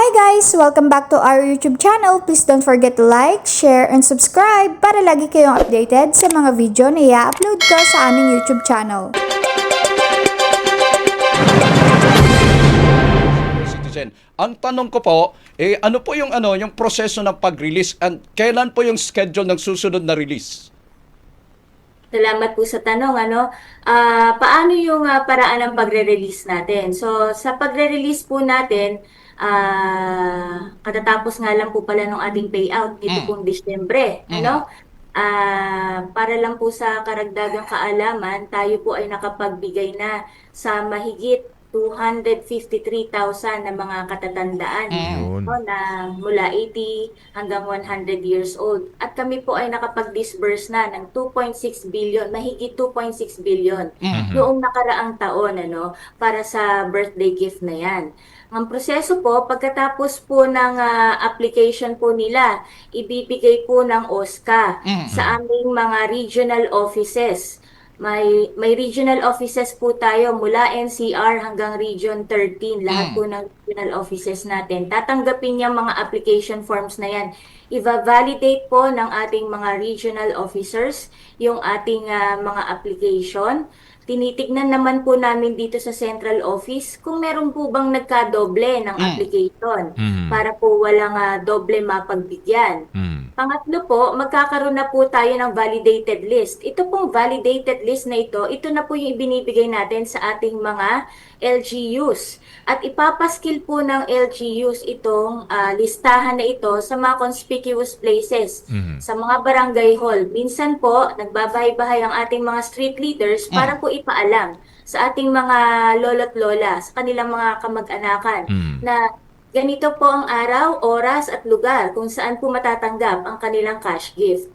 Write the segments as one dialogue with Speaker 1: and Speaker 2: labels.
Speaker 1: guys! Welcome back to our YouTube channel. Please don't forget to like, share, and subscribe para lagi kayong updated sa mga video na i-upload ko sa aming YouTube channel.
Speaker 2: Citizen. Ang tanong ko po, ano po yung proseso ng pag-release and kailan po yung schedule ng susunod na release?
Speaker 3: Salamat po sa tanong. Paano yung paraan ng pagre-release natin? So, sa pagre-release po natin, katatapos nga lang po pala ng ating payout dito pong Disyembre. Para lang po sa karagdagang kaalaman, tayo po ay nakapagbigay na sa mahigit 253,000 na mga katatandaan na mula 80 hanggang 100 years old. At kami po ay nakapag-disburse na ng 2.6 billion, mahigit 2.6 billion noong nakaraang taon para sa birthday gift na yan. Ang proseso po, pagkatapos po ng application po nila, ibibigay po ng OSCA sa aming mga regional offices. May regional offices po tayo mula NCR hanggang Region 13. Lahat po ng regional offices natin. Tatanggapin yung mga application forms na yan. I-validate po ng ating mga regional officers yung ating mga application. Tinitignan naman po namin dito sa central office kung meron po bang nagkadoble ng application para po walang doble mapagbigyan. Pangatlo po, magkakaroon na po tayo ng validated list. Ito pong validated list na ito na po yung ibinibigay natin sa ating mga LGUs. At ipapaskill po ng LGUs itong listahan na ito sa mga conspicuous places, sa mga barangay hall. Minsan po, nagbabahay-bahay ang ating mga street leaders para po ipaalam sa ating mga lolo't lola, sa kanilang mga kamag-anakan na ganito po ang araw, oras at lugar kung saan po matatanggap ang kanilang cash gift.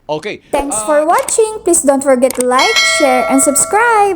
Speaker 2: Okay.
Speaker 1: Thanks for watching. Please don't forget to like, share, and subscribe.